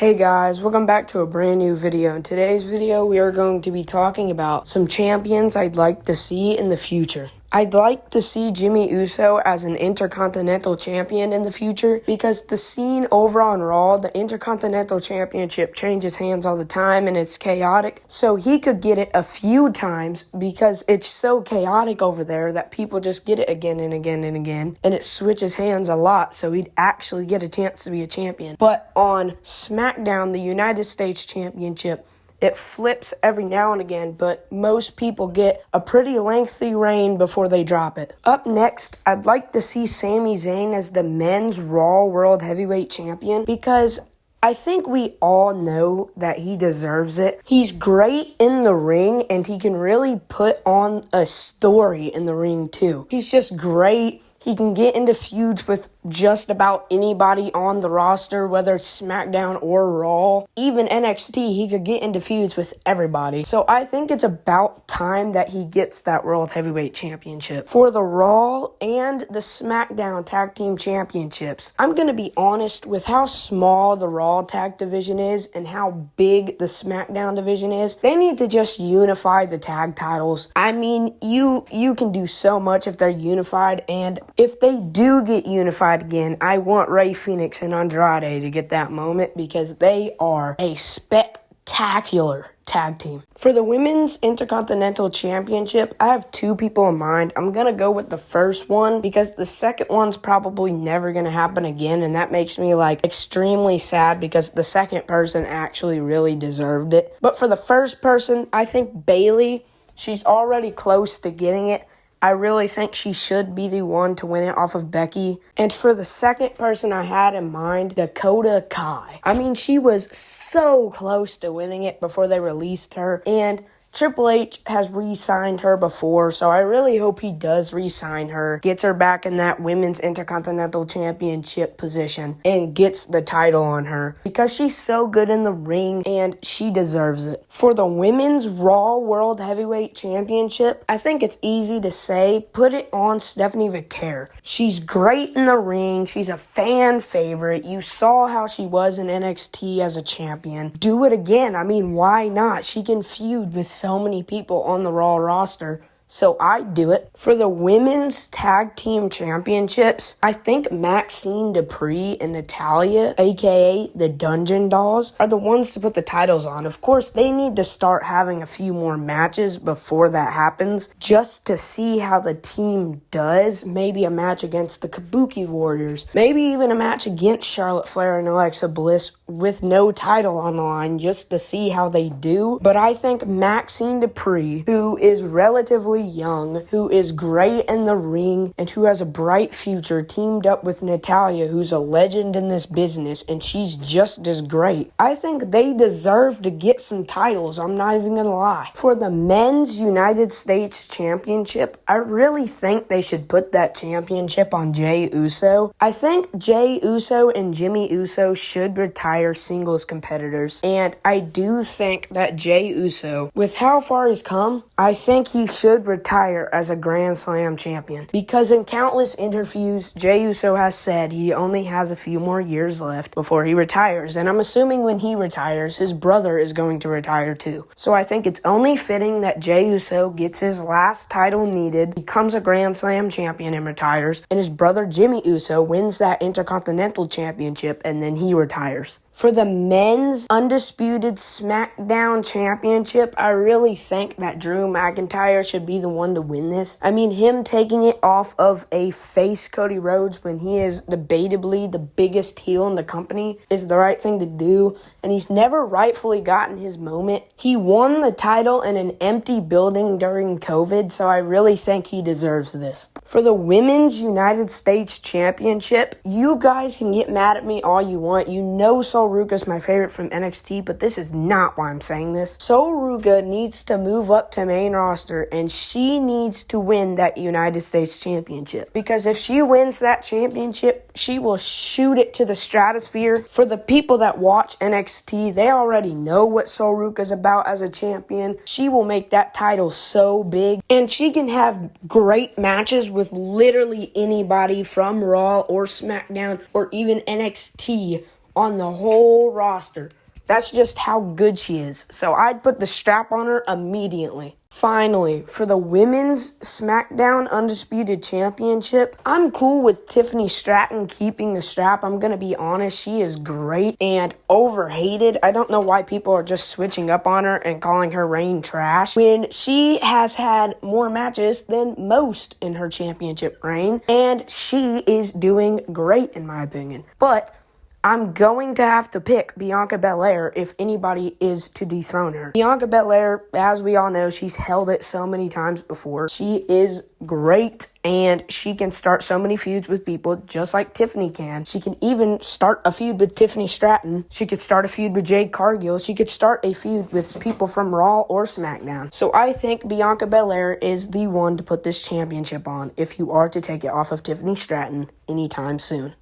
Hey guys, welcome back to a brand new video. In today's video, we are going to be talking about some champions I'd like to see in the future. I'd like to see Jimmy Uso as an Intercontinental Champion in the future because the scene over on Raw, the Intercontinental Championship changes hands all the time and it's chaotic. So he could get it a few times because it's so chaotic over there that people just get it again and again and again. And it switches hands a lot, so he'd actually get a chance to be a champion. But on Smackdown, the United States Championship, it flips every now and again, but most people get a pretty lengthy reign before they drop it. Up next, I'd like to see Sami Zayn as the Men's Raw World Heavyweight Champion because I think we all know that he deserves it. He's great in the ring, and he can really put on a story in the ring too. He's just great. He can get into feuds with just about anybody on the roster, whether it's SmackDown or Raw. Even NXT, he could get into feuds with everybody. So I think it's about time that he gets that World Heavyweight Championship. For the Raw and the SmackDown Tag Team Championships, I'm going to be honest with how small the Raw Tag Division is and how big the SmackDown Division is. They need to just unify the tag titles. I mean, you can do so much if they're unified, and if they do get unified again, I want Rey Fenix and Andrade to get that moment because they are a spectacular tag team. For the Women's Intercontinental Championship, I have two people in mind. I'm going to go with the first one because the second one's probably never going to happen again, and that makes me extremely sad because the second person actually really deserved it. But for the first person, I think Bayley, she's already close to getting it. I really think she should be the one to win it off of Becky. And for the second person I had in mind, Dakota Kai. I mean, she was so close to winning it before they released her. And Triple H has re-signed her before, so I really hope he does re-sign her, gets her back in that Women's Intercontinental Championship position, and gets the title on her because she's so good in the ring and she deserves it. For the Women's Raw World Heavyweight Championship, I think it's easy to say, put it on Stephanie McMahon. She's great in the ring. She's a fan favorite. You saw how she was in NXT as a champion. Do it again. I mean, why not? She can feud with so many people on the Raw roster, so I'd do it. For the Women's Tag Team Championships, I think Maxine Dupree and Natalya, aka the Dungeon Dolls, are the ones to put the titles on. Of course, they need to start having a few more matches before that happens, just to see how the team does. Maybe a match against the Kabuki Warriors, maybe even a match against Charlotte Flair and Alexa Bliss with no title on the line, just to see how they do. But I think Maxine Dupree, who is relatively young, who is great in the ring, and who has a bright future, teamed up with Natalya, who's a legend in this business, and she's just as great. I think they deserve to get some titles, I'm not even gonna lie. For the Men's United States Championship, I really think they should put that championship on Jey Uso. I think Jey Uso and Jimmy Uso should retire singles competitors, and I do think that Jey Uso, with how far he's come, I think he should retire as a Grand Slam champion because in countless interviews, Jey Uso has said he only has a few more years left before he retires, and I'm assuming when he retires, his brother is going to retire too. So I think it's only fitting that Jey Uso gets his last title needed, becomes a Grand Slam champion and retires, and his brother Jimmy Uso wins that Intercontinental Championship and then he retires. For the Men's Undisputed SmackDown Championship, I really think that Drew McIntyre should be the one to win this. I mean, him taking it off of a face Cody Rhodes when he is debatably the biggest heel in the company is the right thing to do, and he's never rightfully gotten his moment. He won the title in an empty building during COVID, so I really think he deserves this. For the Women's United States Championship, you guys can get mad at me all you want. You know Sol Ruka's my favorite from NXT, but this is not why I'm saying this. Sol Ruka needs to move up to main roster, and she needs to win that United States Championship. Because if she wins that championship, she will shoot it to the stratosphere. For the people that watch NXT, they already know what Sol Ruka's about as a champion. She will make that title so big, and she can have great matches with literally anybody from Raw or SmackDown or even NXT on the whole roster. That's just how good she is. So I'd put the strap on her immediately. Finally, for the Women's Smackdown Undisputed Championship, I'm cool with Tiffany Stratton keeping the strap. I'm going to be honest, she is great and overhated. I don't know why people are just switching up on her and calling her reign trash when she has had more matches than most in her championship reign, and she is doing great in my opinion. But I'm going to have to pick Bianca Belair if anybody is to dethrone her. Bianca Belair, as we all know, she's held it so many times before. She is great, and she can start so many feuds with people just like Tiffany can. She can even start a feud with Tiffany Stratton. She could start a feud with Jade Cargill. She could start a feud with people from Raw or SmackDown. So I think Bianca Belair is the one to put this championship on if you are to take it off of Tiffany Stratton anytime soon.